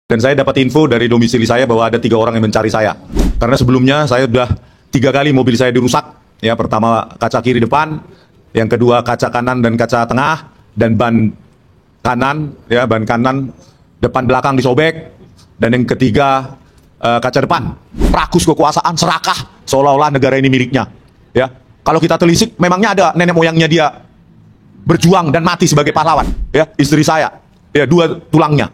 Dan saya dapat info dari domisili saya bahwa ada 3 orang yang mencari saya. Karena sebelumnya saya sudah 3 kali mobil saya dirusak. Ya, pertama kaca kiri depan, yang kedua kaca kanan dan kaca tengah, dan ban kanan, ya ban kanan depan belakang disobek, dan yang ketiga kaca depan. Rakus kekuasaan, serakah, seolah-olah negara ini miliknya. Ya, kalau kita telisik, memangnya ada nenek moyangnya dia berjuang dan mati sebagai pahlawan. Ya, istri saya, ya 2 tulangnya.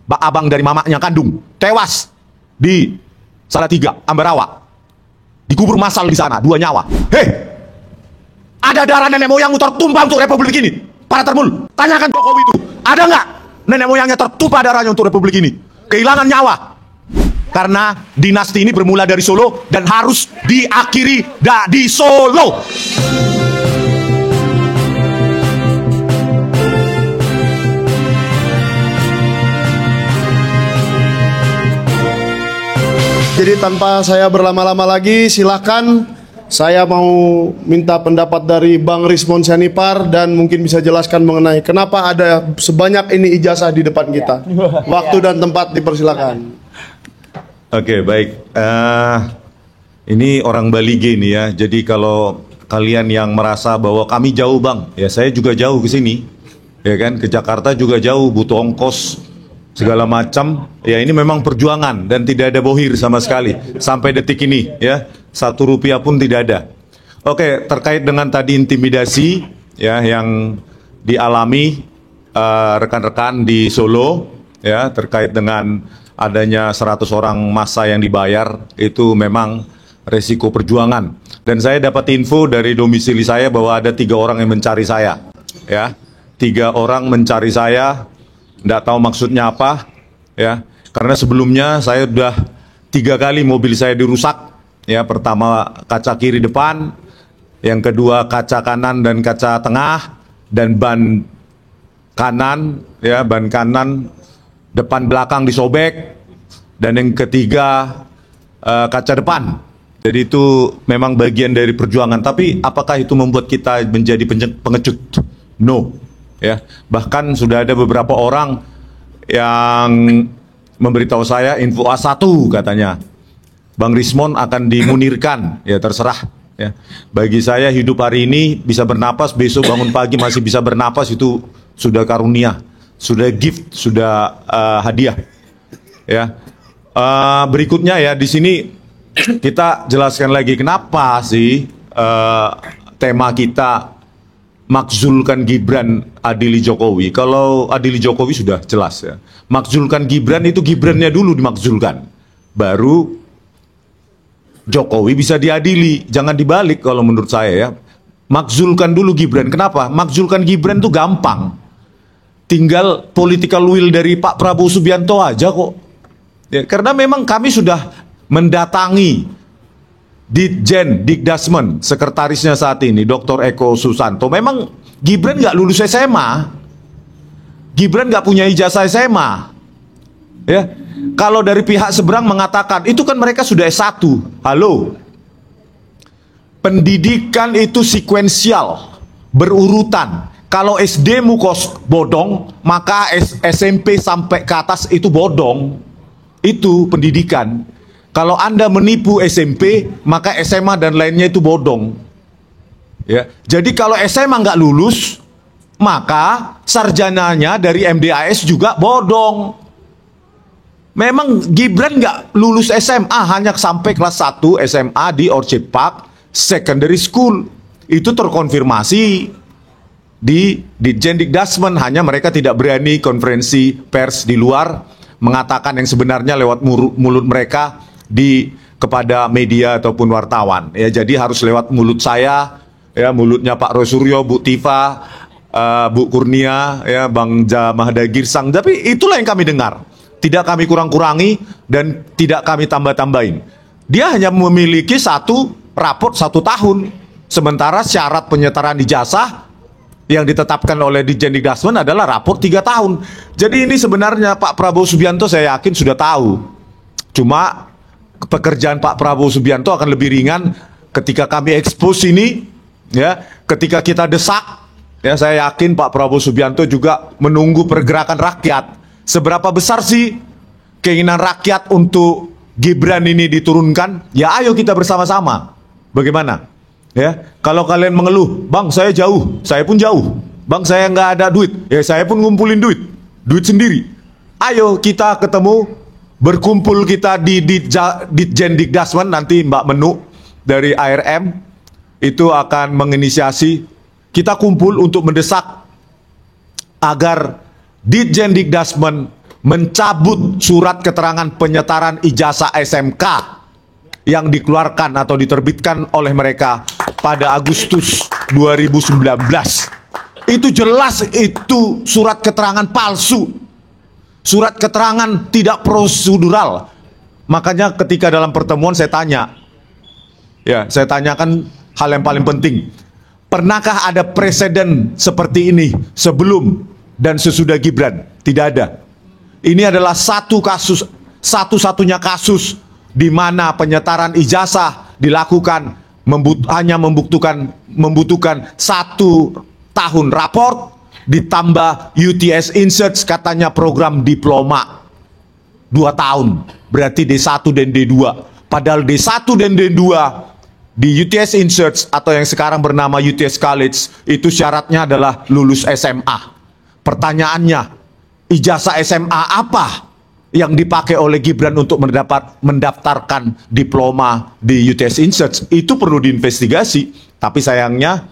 Abang dari mamanya kandung tewas di Salatiga, Ambarawa, dikubur massal di sana, 2 nyawa. Hei, ada darah nenek moyangmu tertumpah untuk republik ini? Para termul, tanyakan Jokowi itu, ada nggak nenek moyangnya tertumpah darahnya untuk republik ini? Kehilangan nyawa. Karena dinasti ini bermula dari Solo dan harus diakhiri di Solo. Jadi tanpa saya berlama-lama lagi, silakan saya mau minta pendapat dari Bang Rismon Sianipar dan mungkin bisa jelaskan mengenai kenapa ada sebanyak ini ijazah di depan kita. Waktu dan tempat dipersilakan. Oke, baik. Ini orang Bali gini ya. Jadi kalau kalian yang merasa bahwa kami jauh bang, ya saya juga jauh ke sini, ya kan, ke Jakarta juga jauh, butuh ongkos segala macam. Ya ini memang perjuangan dan tidak ada bohir sama sekali sampai detik ini ya, 1 rupiah pun tidak ada. Oke, terkait dengan tadi intimidasi ya yang dialami rekan-rekan di Solo ya, terkait dengan adanya 100 orang massa yang dibayar, itu memang resiko perjuangan. Dan saya dapat info dari domisili saya bahwa ada 3 orang yang mencari saya ya, 3 orang mencari saya. Nggak tahu maksudnya apa, ya. Karena sebelumnya saya sudah 3 kali mobil saya dirusak, ya. Pertama kaca kiri depan, yang kedua kaca kanan dan kaca tengah, dan ban kanan, ya, ban kanan depan belakang disobek, dan yang ketiga kaca depan. Jadi itu memang bagian dari perjuangan. Tapi apakah itu membuat kita menjadi pengecut? No. Ya, bahkan sudah ada beberapa orang yang memberitahu saya info A1 katanya Bang Rismon akan dimunirkan. Ya terserah ya. Bagi saya hidup hari ini bisa bernapas, besok bangun pagi masih bisa bernapas, itu sudah karunia, sudah gift, sudah hadiah. Ya. Berikutnya ya di sini kita jelaskan lagi kenapa sih tema kita makzulkan Gibran adili Jokowi. Kalau adili Jokowi sudah jelas ya. Makzulkan Gibran itu Gibrannya dulu dimakzulkan, baru Jokowi bisa diadili. Jangan dibalik kalau menurut saya ya. Makzulkan dulu Gibran. Kenapa? Makzulkan Gibran itu gampang. Tinggal political will dari Pak Prabowo Subianto aja kok. Ya, karena memang kami sudah mendatangi Ditjen Dikdasmen, sekretarisnya saat ini Dr. Eko Susanto. Memang Gibran nggak lulus SMA, Gibran nggak punya ijazah SMA. Ya, kalau dari pihak seberang mengatakan itu kan mereka sudah S1. Halo, pendidikan itu sekuensial, berurutan. Kalau SD-mu bodong, maka SMP sampai ke atas itu bodong. Itu pendidikan. Kalau Anda menipu SMP, maka SMA dan lainnya itu bodong. Ya, jadi kalau SMA nggak lulus, maka sarjananya dari MDAS juga bodong. Memang Gibran nggak lulus SMA, hanya sampai kelas 1 SMA di Orchid Park Secondary School. Itu terkonfirmasi di Ditjen Dikdasmen, hanya mereka tidak berani konferensi pers di luar mengatakan yang sebenarnya lewat mulut mereka kepada media ataupun wartawan. Ya, jadi harus lewat mulut saya, ya, mulutnya Pak Roy Suryo, Bu Tifa, Bu Kurnia, ya, Bang Jamahda Girsang. Tapi itulah yang kami dengar. Tidak kami kurang-kurangi dan tidak kami tambah-tambahin. Dia hanya memiliki 1 raport 1 tahun. Sementara syarat penyetaraan ijazah yang ditetapkan oleh Ditjen Dikdasmen adalah raport 3 tahun. Jadi ini sebenarnya Pak Prabowo Subianto saya yakin sudah tahu. Cuma pekerjaan Pak Prabowo Subianto akan lebih ringan ketika kami expose ini, ya, ketika kita desak, ya, saya yakin Pak Prabowo Subianto juga menunggu pergerakan rakyat. Seberapa besar sih keinginan rakyat untuk Gibran ini diturunkan, ya ayo kita bersama-sama. Bagaimana? Ya, kalau kalian mengeluh, bang saya jauh, saya pun jauh. Bang saya nggak ada duit, ya saya pun ngumpulin duit sendiri. Ayo kita ketemu, berkumpul kita di Ditjen Dikdasmen, nanti Mbak Menu dari ARM itu akan menginisiasi. Kita kumpul untuk mendesak agar Ditjen Dikdasmen mencabut surat keterangan penyetaran ijazah SMK yang dikeluarkan atau diterbitkan oleh mereka pada Agustus 2019. Itu jelas itu surat keterangan palsu. Surat keterangan tidak prosedural. Makanya ketika dalam pertemuan saya tanya, ya saya tanyakan hal yang paling penting. Pernahkah ada presiden seperti ini sebelum dan sesudah Gibran? Tidak ada. Ini adalah satu kasus, satu-satunya kasus di mana penyetaran ijazah dilakukan hanya membutuhkan 1 tahun raport ditambah UTS Inserts katanya program diploma 2 tahun, berarti D1 dan D2. Padahal D1 dan D2 di UTS Inserts atau yang sekarang bernama UTS College itu syaratnya adalah lulus SMA. Pertanyaannya, ijazah SMA apa yang dipakai oleh Gibran untuk mendaftarkan diploma di UTS Inserts? Itu perlu diinvestigasi. Tapi sayangnya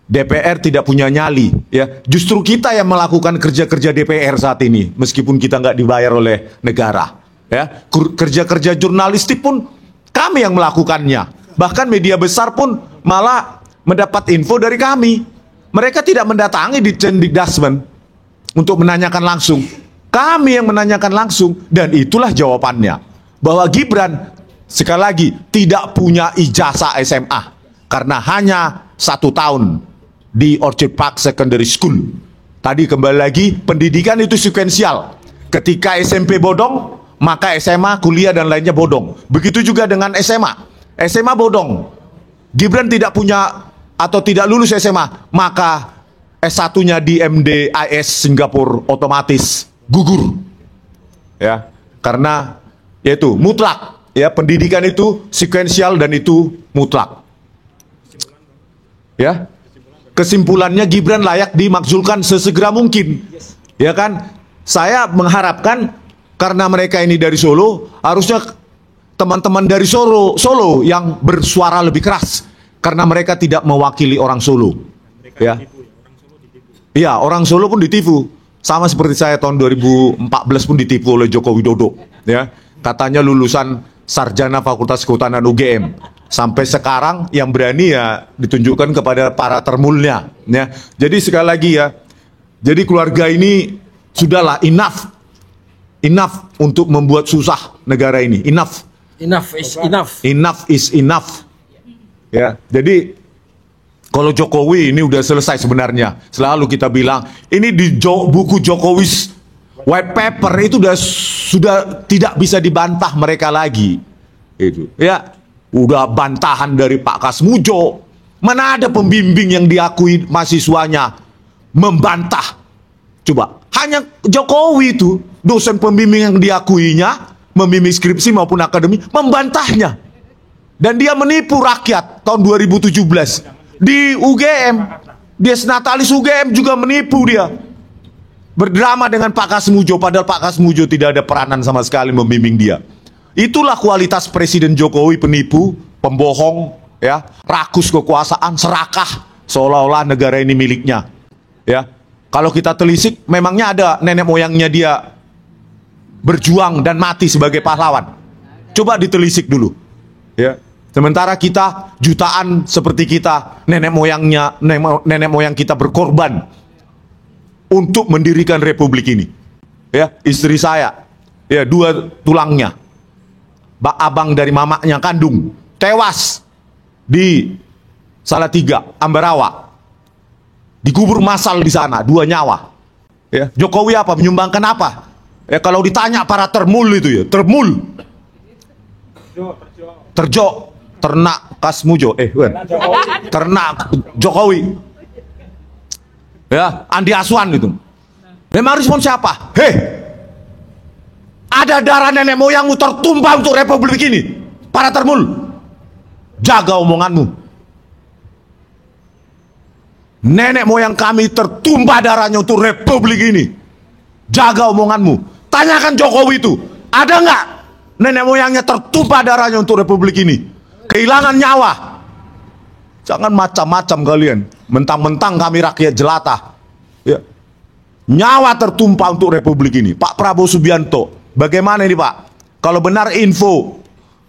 DPR tidak punya nyali, ya. Justru kita yang melakukan kerja-kerja DPR saat ini, meskipun kita nggak dibayar oleh negara, ya. Kerja-kerja jurnalistik pun kami yang melakukannya. Bahkan media besar pun malah mendapat info dari kami. Mereka tidak mendatangi Ditjen Dikdasmen untuk menanyakan langsung. Kami yang menanyakan langsung, dan itulah jawabannya. Bahwa Gibran, sekali lagi, tidak punya ijazah SMA. Karena hanya 1 tahun di Orchard Park Secondary School. Tadi kembali lagi, pendidikan itu sekuensial. Ketika SMP bodong, maka SMA, kuliah, dan lainnya bodong. Begitu juga dengan SMA. SMA bodong. Gibran tidak punya atau tidak lulus SMA, maka S1-nya di MDIS Singapura otomatis gugur. Ya, karena yaitu mutlak, ya, pendidikan itu sekuensial dan itu mutlak. Ya. Kesimpulannya Gibran layak dimakzulkan sesegera mungkin. Ya kan? Saya mengharapkan karena mereka ini dari Solo, harusnya teman-teman dari Solo yang bersuara lebih keras karena mereka tidak mewakili orang Solo. Ya. Iya, orang Solo pun ditipu. Sama seperti saya tahun 2014 pun ditipu oleh Joko Widodo, ya. Katanya lulusan sarjana Fakultas Kehutanan UGM. Sampai sekarang yang berani ya ditunjukkan kepada para termulnya, ya. Jadi sekali lagi ya, jadi keluarga ini sudahlah enough untuk membuat susah negara ini. Enough is enough. Ya, jadi kalau Jokowi ini udah selesai sebenarnya. Selalu kita bilang ini di buku Jokowi's white paper itu sudah tidak bisa dibantah mereka lagi. Itu ya. Udah bantahan dari Pak Kasmujo. Mana ada pembimbing yang diakui mahasiswanya membantah. Coba, hanya Jokowi itu dosen pembimbing yang diakuinya, membimbing skripsi maupun akademi, membantahnya. Dan dia menipu rakyat tahun 2017 di UGM. Dia senatalis UGM juga menipu dia. Berdrama dengan Pak Kasmujo, padahal Pak Kasmujo tidak ada peranan sama sekali membimbing dia. Itulah kualitas Presiden Jokowi, penipu, pembohong, ya, rakus kekuasaan, serakah, seolah-olah negara ini miliknya. Ya, kalau kita telisik, memangnya ada nenek moyangnya dia berjuang dan mati sebagai pahlawan. Coba ditelisik dulu. Ya, sementara kita jutaan seperti kita, nenek moyang kita berkorban untuk mendirikan republik ini. Ya, istri saya, ya, 2 tulangnya. Abang dari mamanya kandung tewas di Salatiga, Ambarawa, dikubur massal di sana, 2 nyawa. Ya, Jokowi apa menyumbangkan apa? Ya, kalau ditanya para termul itu ya, termul, terjo, ternak Kasmujo, ternak Jokowi, ya, Andi Aswan itu. Memang respon siapa? Ada darah nenek moyangmu tertumpah untuk republik ini. Para termul, jaga omonganmu. Nenek moyang kami tertumpah darahnya untuk republik ini. Jaga omonganmu. Tanyakan Jokowi itu, ada nggak nenek moyangnya tertumpah darahnya untuk republik ini? Kehilangan nyawa. Jangan macam-macam kalian. Mentang-mentang kami rakyat jelata. Ya. Nyawa tertumpah untuk republik ini. Pak Prabowo Subianto, bagaimana ini Pak? Kalau benar info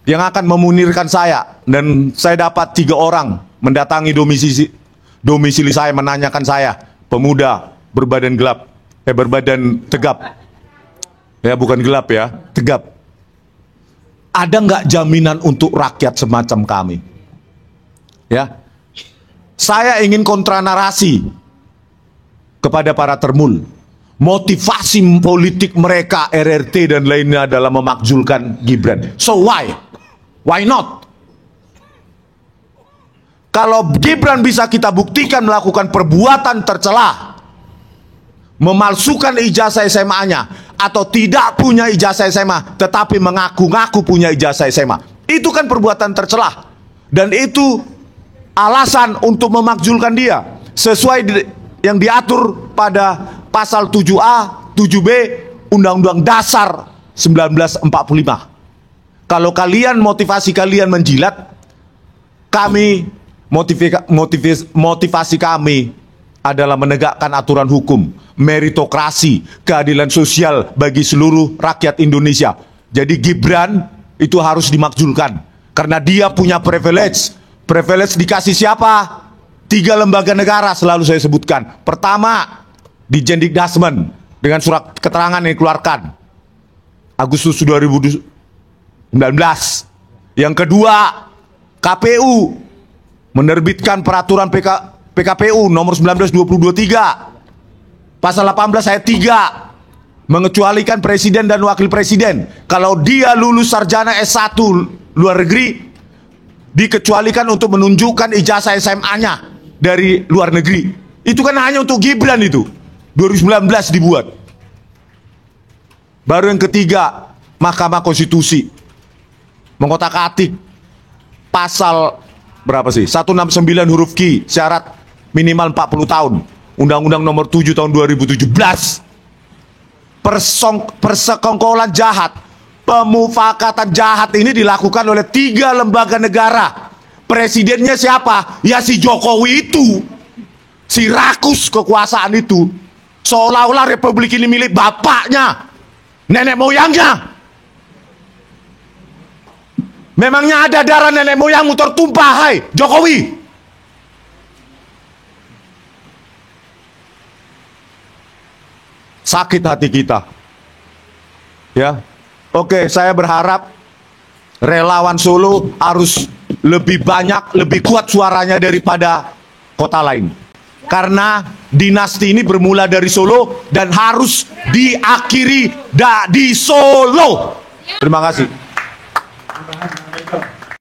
yang akan memunirkan saya, dan saya dapat 3 orang mendatangi domisili saya, menanyakan saya, pemuda berbadan gelap, berbadan tegap. Ya, bukan gelap ya, tegap. Ada nggak jaminan untuk rakyat semacam kami? Ya, saya ingin kontra narasi kepada para termul. Motivasi politik mereka, RRT dan lainnya adalah memakzulkan Gibran. So why? Why not? Kalau Gibran bisa kita buktikan melakukan perbuatan tercela, memalsukan ijazah SMA-nya, atau tidak punya ijazah SMA, tetapi mengaku-ngaku punya ijazah SMA, itu kan perbuatan tercela. Dan itu alasan untuk memakzulkan dia sesuai yang diatur pada pasal 7A, 7B Undang-Undang Dasar 1945. Kalau kalian motivasi kalian menjilat, kami motivasi kami adalah menegakkan aturan hukum, meritokrasi, keadilan sosial bagi seluruh rakyat Indonesia. Jadi Gibran itu harus dimakzulkan karena dia punya privilege. Privilege dikasih siapa? 3 lembaga negara selalu saya sebutkan. Pertama, di Jendikdasmen dengan surat keterangan yang dikeluarkan Agustus 2019. Yang kedua, KPU menerbitkan peraturan PKPU nomor 19/2023 pasal 18 ayat 3, mengecualikan presiden dan wakil presiden kalau dia lulus sarjana S1 luar negeri, dikecualikan untuk menunjukkan ijazah SMA-nya dari luar negeri. Itu kan hanya untuk Gibran itu. 2019 dibuat. Baru yang ketiga, Mahkamah Konstitusi mengotak-atik pasal berapa sih? 169 huruf Q, syarat minimal 40 tahun. Undang-Undang nomor 7 tahun 2017. Persekongkolan jahat, pemufakatan jahat ini dilakukan oleh 3 lembaga negara. Presidennya siapa? Ya si Jokowi itu. Si rakus kekuasaan itu. Seolah-olah republik ini milik bapaknya, nenek moyangnya. Memangnya ada darah nenek moyangmu tertumpah, hai Jokowi? Sakit hati kita. Ya. Oke, saya berharap relawan Solo harus lebih banyak, lebih kuat suaranya daripada kota lain. Karena dinasti ini bermula dari Solo dan harus diakhiri di Solo. Terima kasih.